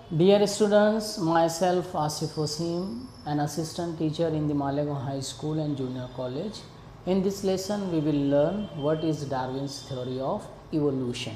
Dear students, myself Asif Wasim, an assistant teacher in the Malegaon High School and Junior College. In this lesson, we will learn what is Darwin's theory of evolution.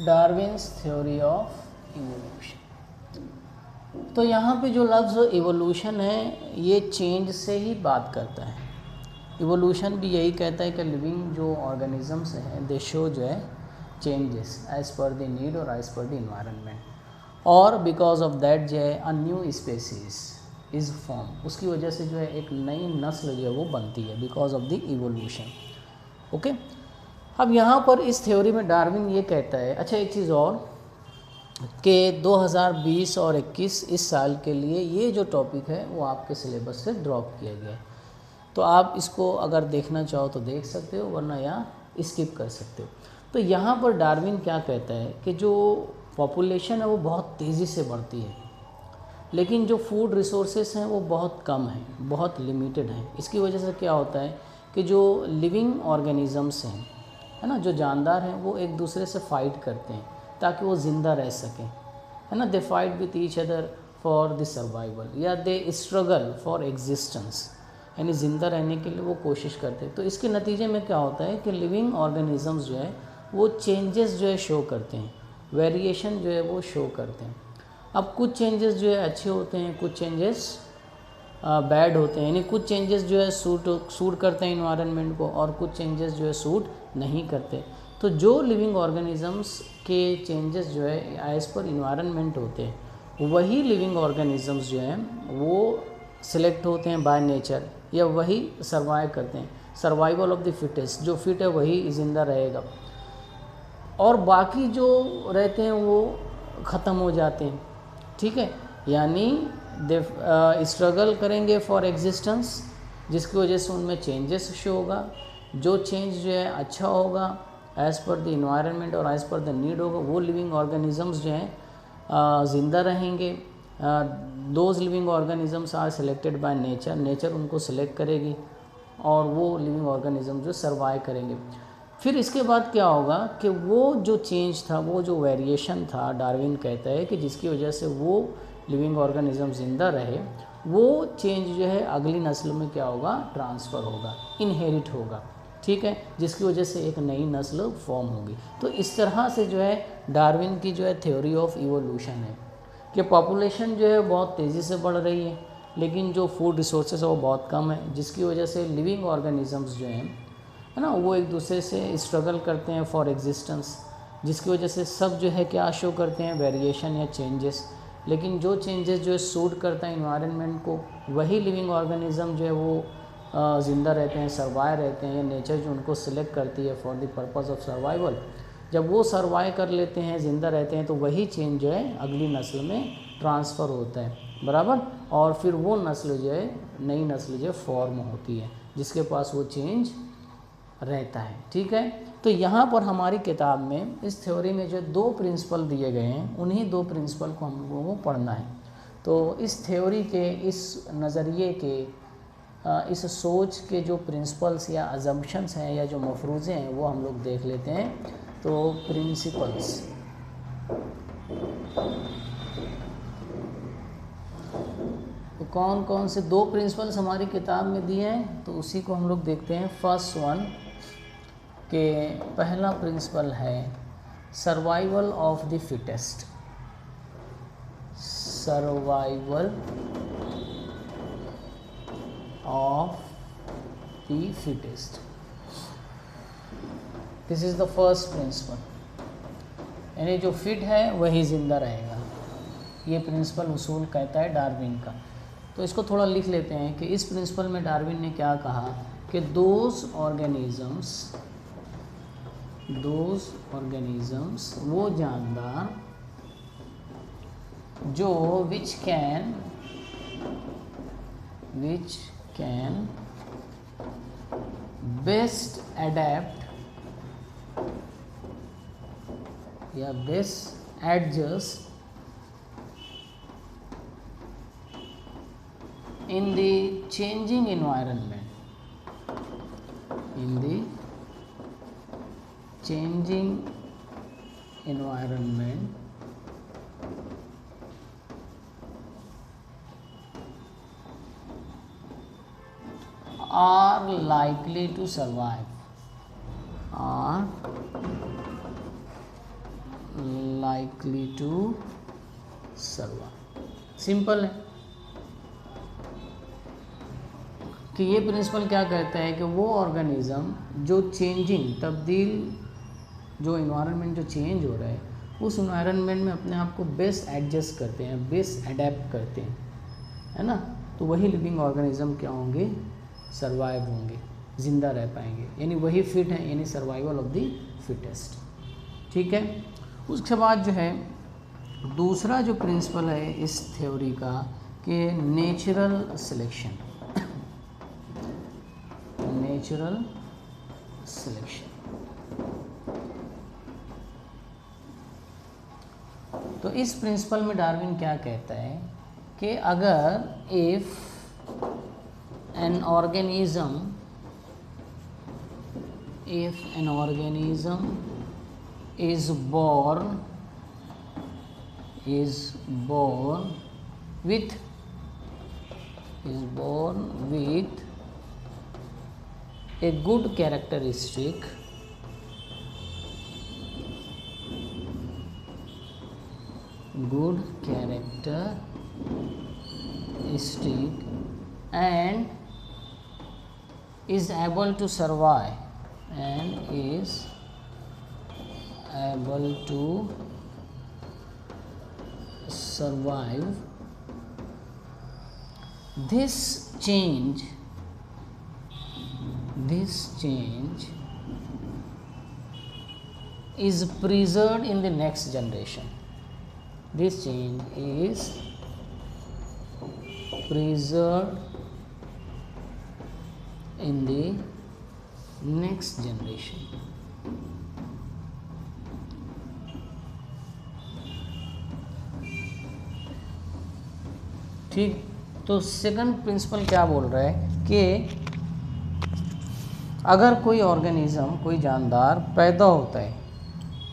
Darwin's theory of evolution. तो यहाँ पे जो लफ्ज़ evolution है ये change से ही बात करता है। इवोल्यूशन भी यही कहता है कि लिविंग जो ऑर्गेनिजम्स हैं दे शो जो है changes as per the need और एज़ पर द इन्वायरमेंट, और बिकॉज ऑफ दैट जो है a new species is form, उसकी वजह से जो है एक नई नस्ल जो है वो बनती है because of the evolution. Okay, अब यहाँ पर इस थ्योरी में डार्विन ये कहता है, अच्छा एक चीज़ और कि 2020 और 21 इस साल के लिए ये जो टॉपिक है वो आपके सिलेबस से ड्रॉप किया गया है, तो आप इसको अगर देखना चाहो तो देख सकते हो, वरना यहाँ स्किप कर सकते हो। तो यहाँ पर डार्विन क्या कहता है कि जो पॉपुलेशन है वो बहुत तेज़ी से बढ़ती है, लेकिन जो फूड रिसोर्सेस हैं वो बहुत कम हैं, बहुत लिमिटेड हैं। इसकी वजह से क्या होता है कि जो लिविंग ऑर्गेनिजम्स हैं, है ना, जो जानदार हैं, वो एक दूसरे से फाइट करते हैं ताकि वो ज़िंदा रह सकें, है ना। They fight with each other for the survival, या दे स्ट्रगल फॉर एग्जिस्टेंस, यानी ज़िंदा रहने के लिए वो कोशिश करते हैं। तो इसके नतीजे में क्या होता है कि लिविंग ऑर्गेनिजम्स जो है वो चेंजेस जो है शो करते हैं, वेरिएशन जो है वो शो करते हैं। अब कुछ चेंजेस जो है अच्छे होते हैं, कुछ चेंजेस बैड होते हैं, यानी कुछ चेंजेस जो है सूट करते हैं इन्वायरमेंट को, और कुछ चेंजेस जो है सूट नहीं करते। तो जो लिविंग ऑर्गेनिजम्स के चेंजेस जो है एज़ पर इन्वायरमेंट होते हैं, वही लिविंग ऑर्गेनिजम्स जो हैं वो सिलेक्ट होते हैं बाय नेचर, या वही सर्वाइव करते हैं, सर्वाइवल ऑफ द फिटेस्ट, जो फिट है वही ज़िंदा रहेगा, और बाकी जो रहते हैं वो ख़त्म हो जाते हैं। ठीक है, यानी दे स्ट्रगल करेंगे फॉर एग्जिस्टेंस, जिसकी वजह से उनमें चेंजेस शो होगा। जो चेंज जो है अच्छा होगा एज़ पर द इन्वायरमेंट और एज़ पर द नीड होगा, वो लिविंग ऑर्गेनिजम्स जो हैं ज़िंदा रहेंगे। Those living organisms are selected by nature, nature उनको सिलेक्ट करेगी और वो लिविंग ऑर्गेनिज्म जो सर्वाइव करेंगे। फिर इसके बाद क्या होगा कि वो जो चेंज था, वो जो वेरिएशन था, डार्विन कहता है कि जिसकी वजह से वो लिविंग ऑर्गेनिज्म ज़िंदा रहे, वो चेंज जो है अगली नस्ल में क्या होगा, ट्रांसफ़र होगा, इनहेरिट होगा। ठीक है, जिसकी वजह से एक नई नस्ल फॉर्म होगी। तो इस तरह से जो है डार्विन की जो है थ्योरी ऑफ इवोल्यूशन है कि पॉपुलेशन जो है बहुत तेज़ी से बढ़ रही है, लेकिन जो फूड रिसोर्सेज है वो बहुत कम है, जिसकी वजह से लिविंग ऑर्गेनिजम्स जो हैं, है ना, वो एक दूसरे से स्ट्रगल करते हैं फॉर एग्जिस्टेंस, जिसकी वजह से सब जो है क्या शो करते हैं, वेरिएशन या चेंजेस। लेकिन जो चेंजेस जो है सूट करता है इन्वायरमेंट को, वही लिविंग ऑर्गेनिज्म जो है वो ज़िंदा रहते हैं, सर्वाइव रहते हैं, या नेचर जो उनको सिलेक्ट करती है for the purpose of survival, जब वो सर्वाइव कर लेते हैं, ज़िंदा रहते हैं, तो वही चेंज जो है अगली नस्ल में ट्रांसफ़र होता है, बराबर, और फिर वो नस्ल जो है, नई नस्ल जो है फॉर्म होती है, जिसके पास वो चेंज रहता है। ठीक है, तो यहाँ पर हमारी किताब में इस थ्योरी में जो दो प्रिंसिपल दिए गए हैं, उन्हीं दो प्रिंसिपल को हम लोगों को पढ़ना है। तो इस थ्योरी के, इस नज़रिए के, इस सोच के जो प्रिंसिपल्स या अजम्पशंस हैं या जो मफरूज़े हैं वो हम लोग देख लेते हैं। तो प्रिंसिपल्स, तो कौन कौन से दो प्रिंसिपल्स हमारी किताब में दिए हैं, तो उसी को हम लोग देखते हैं। फर्स्ट वन के पहला प्रिंसिपल है survival of the fittest, survival of the fittest, this is the first principle, यानी जो फिट है वही ज़िंदा रहेगा। ये प्रिंसिपल उसूल कहता है डार्विन का। तो इसको थोड़ा लिख लेते हैं कि इस प्रिंसिपल में डार्विन ने क्या कहा कि दोज ऑर्गेनिजम्स दोज ऑर्गेनिजम्स, वो जानदार जो विच कैन बेस्ट अडेप्ट या best adjust in the changing environment, in the changing environment are likely to survive, are likely to survive। Simple है कि ये प्रिंसिपल क्या कहता है कि वो ऑर्गेनिज़म जो चेंजिंग, तब्दील, जो इन्वायरमेंट जो चेंज हो रहा है उस इन्वायरमेंट में अपने आप को बेस्ट एडजस्ट करते हैं, बेस्ट अडेप्ट करते हैं, है ना, तो वही लिविंग ऑर्गेनिज़म क्या होंगे, सर्वाइव होंगे, ज़िंदा रह पाएंगे, यानी वही फिट है, यानी सर्वाइवल ऑफ द फिटेस्ट। ठीक है, उसके बाद जो है दूसरा जो प्रिंसिपल है इस थ्योरी का कि नेचुरल सिलेक्शन, नेचुरल सिलेक्शन। तो इस प्रिंसिपल में डार्विन क्या कहता है कि अगर if an organism is born with a good characteristic, and is able to survive, this change is preserved in the next generation. This change is preserved in the next generation. ठीक, तो second principal क्या बोल रहा है कि अगर कोई organism, कोई जानदार पैदा होता है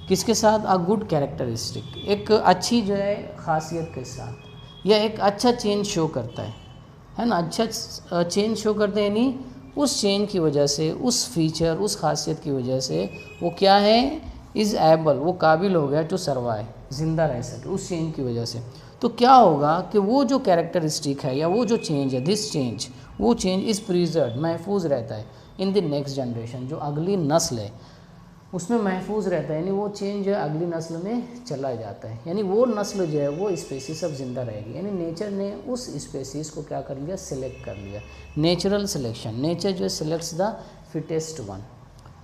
किसके साथ, अ गुड कैरेक्टरिस्टिक, एक अच्छी जो है खासियत के साथ, या एक अच्छा चेंज शो करता है ना, अच्छा चेंज शो करते हैं, यानी उस चेंज की वजह से, उस फीचर, उस खासियत की वजह से वो क्या है, इज़ एबल, वो काबिल हो गया टू सर्वाइव, ज़िंदा रह सके उस चेंज की वजह से। तो क्या होगा कि वो जो कैरेक्टरिस्टिक है या वो जो चेंज है, दिस चेंज, वो चेंज इज़ प्रिजर्व, महफूज रहता है इन द नेक्स्ट जनरेशन, जो अगली नस्ल है उसमें महफूज रहता है, यानी वो चेंज जो है अगली नस्ल में चला जाता है, यानी वो नस्ल जो है वो स्पेसीज अब जिंदा रहेगी, यानी नेचर ने उस स्पेसीज को क्या कर लिया, सिलेक्ट कर लिया। नेचुरल सिलेक्शन, नेचर जो है सिलेक्ट्स द फिटेस्ट वन।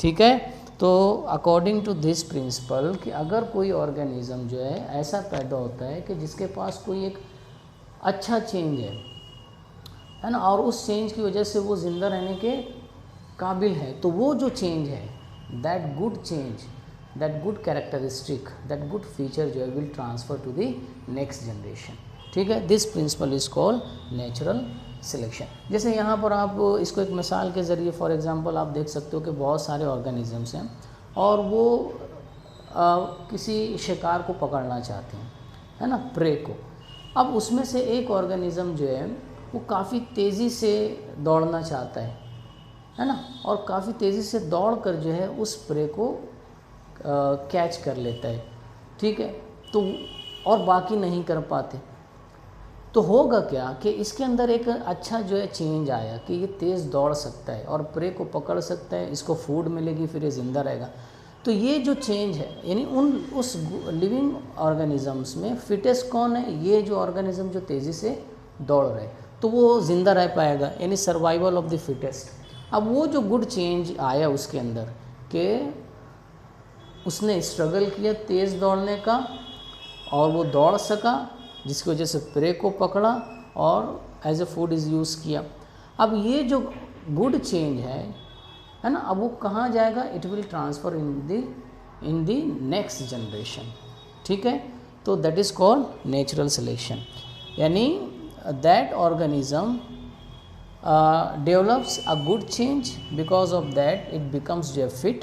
ठीक है, तो अकॉर्डिंग टू दिस प्रिंसिपल कि अगर कोई ऑर्गेनिज्म जो है ऐसा पैदा होता है कि जिसके पास कोई एक अच्छा चेंज है ना, और उस चेंज की वजह से वो ज़िंदा रहने के काबिल है, तो वो जो चेंज है, that good change, that good characteristic, that good feature जो है will transfer to the next generation. ठीक है, this principle is called natural selection. जैसे यहाँ पर आप इसको एक मिसाल के ज़रिए, फॉर एग्जांपल आप देख सकते हो कि बहुत सारे ऑर्गेनिजम्स हैं और वो किसी शिकार को पकड़ना चाहते हैं, है ना, प्रे को। अब उसमें से एक ऑर्गेनिज़म जो है वो काफ़ी तेज़ी से दौड़ना चाहता है ना, और काफ़ी तेज़ी से दौड़ कर जो है उस प्रे को कैच कर लेता है। ठीक है, तो और बाकी नहीं कर पाते, तो होगा क्या कि इसके अंदर एक अच्छा जो है चेंज आया कि ये तेज़ दौड़ सकता है और प्रे को पकड़ सकता है, इसको फूड मिलेगी, फिर ये ज़िंदा रहेगा। तो ये जो चेंज है, यानी उस लिविंग ऑर्गेनिजम्स में फिटेस्ट कौन है, ये जो ऑर्गेनिज्म जो तेज़ी से दौड़ रहे, तो वो ज़िंदा रह पाएगा, यानी सर्वाइवल ऑफ द फिटेस्ट। अब वो जो गुड चेंज आया उसके अंदर कि उसने स्ट्रगल किया तेज़ दौड़ने का और वो दौड़ सका, जिसकी वजह से प्रे को पकड़ा और as a food is use किया। अब ये जो गुड चेंज है ना, अब वो कहाँ जाएगा, it will transfer in the next generation. ठीक है, तो that is called natural selection, यानी that organism develops a good change, because of that it becomes जो fit,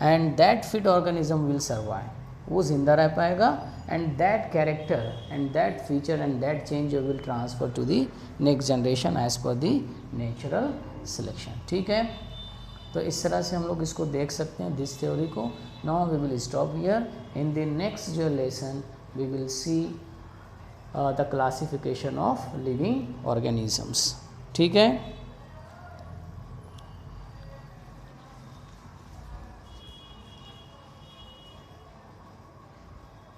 and that fit organism will survive, वो जिंदा रह पाएगा, and that character and that feature and that change will transfer to the next generation as per the natural selection। ठीक है, तो इस तरह से हम लोग इसको देख सकते हैं दिस थ्योरी को। Now we will stop here, in the next जो lesson we will see the classification of living organisms. ठीक है।